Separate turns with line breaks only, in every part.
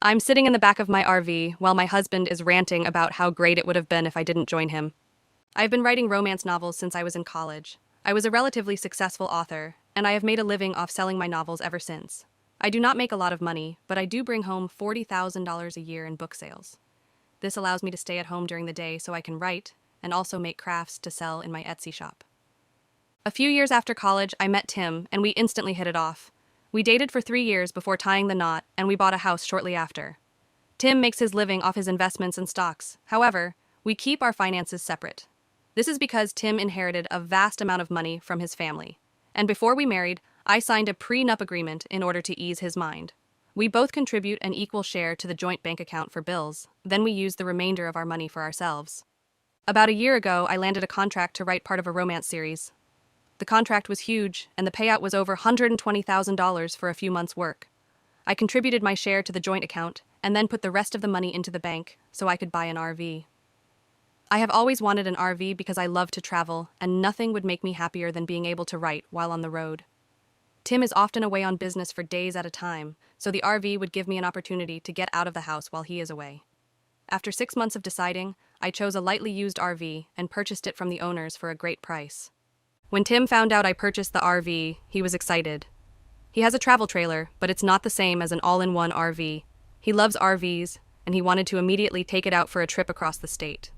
I'm sitting in the back of my RV while my husband is ranting about how great it would have been if I didn't join him. I've been writing romance novels since I was in college. I was a relatively successful author, and I have made a living off selling my novels ever since. I do not make a lot of money, but I do bring home $40,000 a year in book sales. This allows me to stay at home during the day so I can write and also make crafts to sell in my Etsy shop. A few years after college, I met Tim, and we instantly hit it off. We dated for 3 years before tying the knot, and we bought a house shortly after. Tim makes his living off his investments and stocks. However, we keep our finances separate. This is because Tim inherited a vast amount of money from his family. And before we married, I signed a prenup agreement in order to ease his mind. We both contribute an equal share to the joint bank account for bills, then we use the remainder of our money for ourselves. About a year ago, I landed a contract to write part of a romance series. The contract was huge, and the payout was over $120,000 for a few months' work. I contributed my share to the joint account, and then put the rest of the money into the bank so I could buy an RV. I have always wanted an RV because I love to travel, and nothing would make me happier than being able to write while on the road. Tim is often away on business for days at a time, so the RV would give me an opportunity to get out of the house while he is away. After 6 months of deciding, I chose a lightly used RV and purchased it from the owners for a great price. When Tim found out I purchased the RV, he was excited. He has a travel trailer, but it's not the same as an all-in-one RV. He loves RVs, and he wanted to immediately take it out for a trip across the state.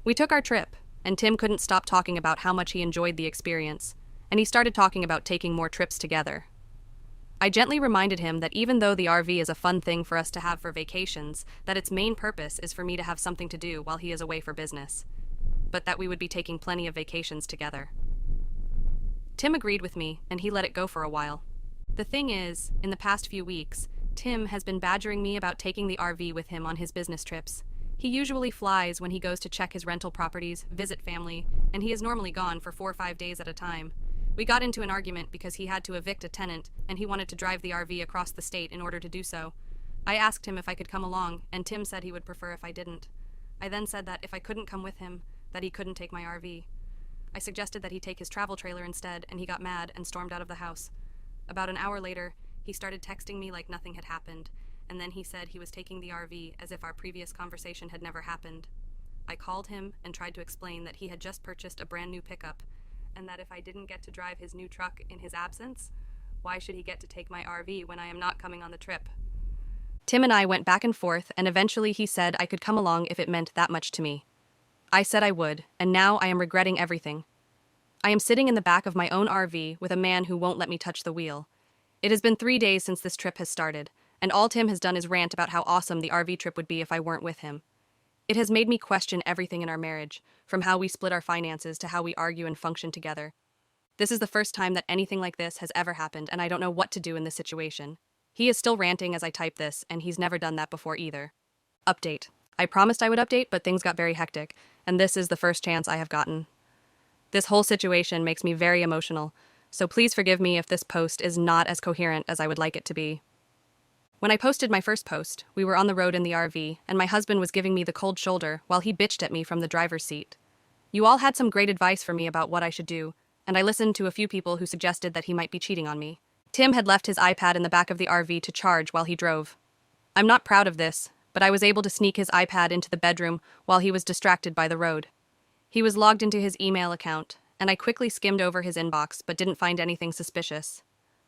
We took our trip, and Tim couldn't stop talking about how much he enjoyed the experience, and he started talking about taking more trips together. I gently reminded him that even though the RV is a fun thing for us to have for vacations, that its main purpose is for me to have something to do while he is away for business, but that we would be taking plenty of vacations together. Tim agreed with me, and he let it go for a while. The thing is, in the past few weeks, Tim has been badgering me about taking the RV with him on his business trips. He usually flies when he goes to check his rental properties, visit family, and he is normally gone for 4 or 5 days at a time. We got into an argument because he had to evict a tenant, and he wanted to drive the RV across the state in order to do so. I asked him if I could come along, and Tim said he would prefer if I didn't. I then said that if I couldn't come with him, that he couldn't take my RV. I suggested that he take his travel trailer instead, and he got mad and stormed out of the house. About an hour later, he started texting me like nothing had happened, and then he said he was taking the RV as if our previous conversation had never happened. I called him and tried to explain that he had just purchased a brand new pickup, and that if I didn't get to drive his new truck in his absence, why should he get to take my RV when I am not coming on the trip? Tim and I went back and forth, and eventually he said I could come along if it meant that much to me. I said I would, and now I am regretting everything. I am sitting in the back of my own RV with a man who won't let me touch the wheel. It has been 3 days since this trip has started, and all Tim has done is rant about how awesome the RV trip would be if I weren't with him. It has made me question everything in our marriage, from how we split our finances to how we argue and function together. This is the first time that anything like this has ever happened, and I don't know what to do in this situation. He is still ranting as I type this, and he's never done that before either. Update. I promised I would update, but things got very hectic, and this is the first chance I have gotten. This whole situation makes me very emotional, so please forgive me if this post is not as coherent as I would like it to be. When I posted my first post, we were on the road in the RV, and my husband was giving me the cold shoulder while he bitched at me from the driver's seat. You all had some great advice for me about what I should do, and I listened to a few people who suggested that he might be cheating on me. Tim had left his iPad in the back of the RV to charge while he drove. I'm not proud of this, but I was able to sneak his iPad into the bedroom while he was distracted by the road. He was logged into his email account, and I quickly skimmed over his inbox but didn't find anything suspicious.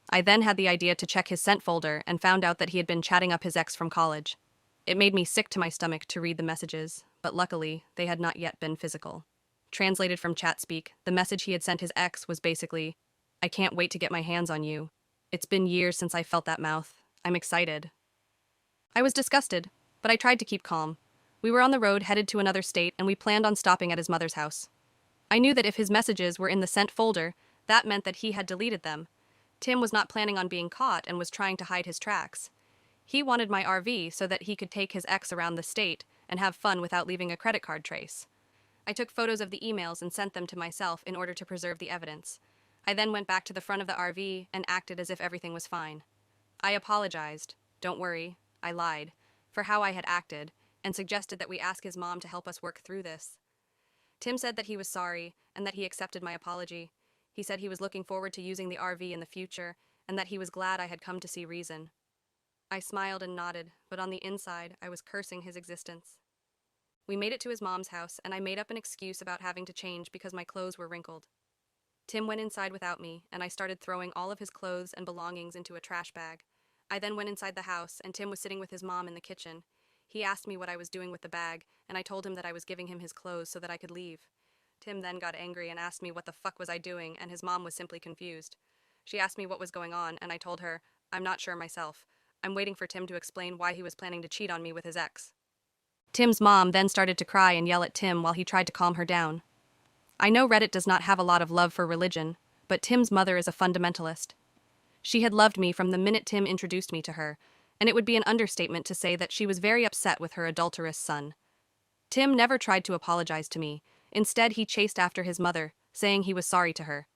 I then had the idea to check his sent folder and found out that he had been chatting up his ex from college. It made me sick to my stomach to read the messages, but luckily, they had not yet been physical. Translated from chat speak, the message he had sent his ex was basically, "I can't wait to get my hands on you. It's been years since I felt that mouth. I'm excited." I was disgusted, but I tried to keep calm. We were on the road headed to another state, and we planned on stopping at his mother's house. I knew that if his messages were in the sent folder, that meant that he had deleted them. Tim was not planning on being caught and was trying to hide his tracks. He wanted my RV so that he could take his ex around the state and have fun without leaving a credit card trace. I took photos of the emails and sent them to myself in order to preserve the evidence. I then went back to the front of the RV and acted as if everything was fine. I apologized, don't worry, I lied, for how I had acted, and suggested that we ask his mom to help us work through this. Tim said that he was sorry and that he accepted my apology. He said he was looking forward to using the RV in the future and that he was glad I had come to see reason. I smiled and nodded, but on the inside, I was cursing his existence. We made it to his mom's house, and I made up an excuse about having to change because my clothes were wrinkled. Tim went inside without me, and I started throwing all of his clothes and belongings into a trash bag. I then went inside the house, and Tim was sitting with his mom in the kitchen. He asked me what I was doing with the bag, and I told him that I was giving him his clothes so that I could leave. Tim then got angry and asked me what the fuck was I doing, and his mom was simply confused. She asked me what was going on, and I told her, I'm not sure myself. I'm waiting for Tim to explain why he was planning to cheat on me with his ex. Tim's mom then started to cry and yell at Tim while he tried to calm her down. I know Reddit does not have a lot of love for religion, but Tim's mother is a fundamentalist. She had loved me from the minute Tim introduced me to her, and it would be an understatement to say that she was very upset with her adulterous son. Tim never tried to apologize to me. Instead, he chased after his mother, saying he was sorry to her.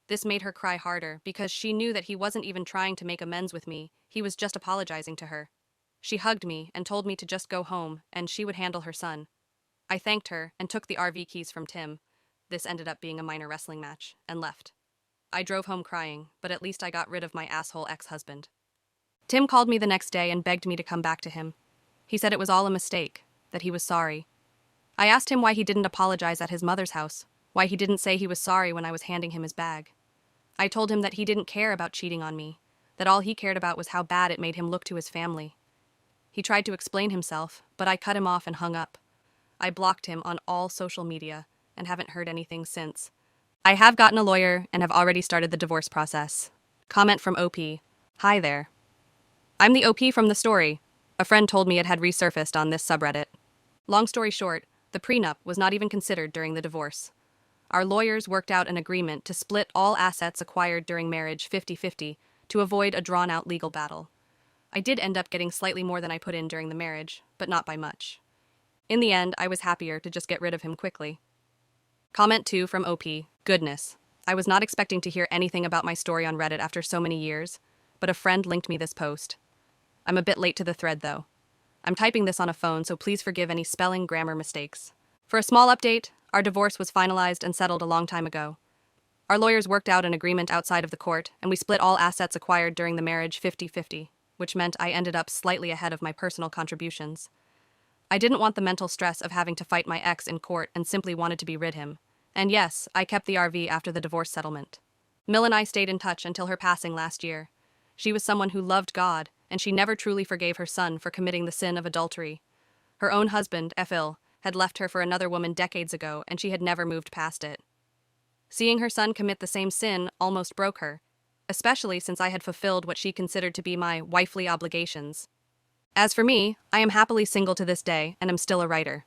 This made her cry harder because she knew that he wasn't even trying to make amends with me, he was just apologizing to her. She hugged me and told me to just go home and she would handle her son. I thanked her and took the RV keys from Tim. This ended up being a minor wrestling match, and left. I drove home crying, but at least I got rid of my asshole ex-husband. Tim called me the next day and begged me to come back to him. He said it was all a mistake, that he was sorry. I asked him why he didn't apologize at his mother's house, why he didn't say he was sorry when I was handing him his bag. I told him that he didn't care about cheating on me, that all he cared about was how bad it made him look to his family. He tried to explain himself, but I cut him off and hung up. I blocked him on all social media and haven't heard anything since. I have gotten a lawyer and have already started the divorce process. Comment from OP. Hi there. I'm the OP from the story. A friend told me it had resurfaced on this subreddit. Long story short, the prenup was not even considered during the divorce. Our lawyers worked out an agreement to split all assets acquired during marriage 50-50 to avoid a drawn-out legal battle. I did end up getting slightly more than I put in during the marriage, but not by much. In the end, I was happier to just get rid of him quickly. Comment 2 from OP. Goodness. I was not expecting to hear anything about my story on Reddit after so many years, but a friend linked me this post. I'm a bit late to the thread, though. I'm typing this on a phone, so please forgive any spelling, grammar mistakes. For a small update, our divorce was finalized and settled a long time ago. Our lawyers worked out an agreement outside of the court, and we split all assets acquired during the marriage 50-50, which meant I ended up slightly ahead of my personal contributions. I didn't want the mental stress of having to fight my ex in court and simply wanted to be rid him. And yes, I kept the RV after the divorce settlement. Mill and I stayed in touch until her passing last year. She was someone who loved God, and she never truly forgave her son for committing the sin of adultery. Her own husband, Phil, had left her for another woman decades ago, and she had never moved past it. Seeing her son commit the same sin almost broke her, especially since I had fulfilled what she considered to be my wifely obligations. As for me, I am happily single to this day and am still a writer.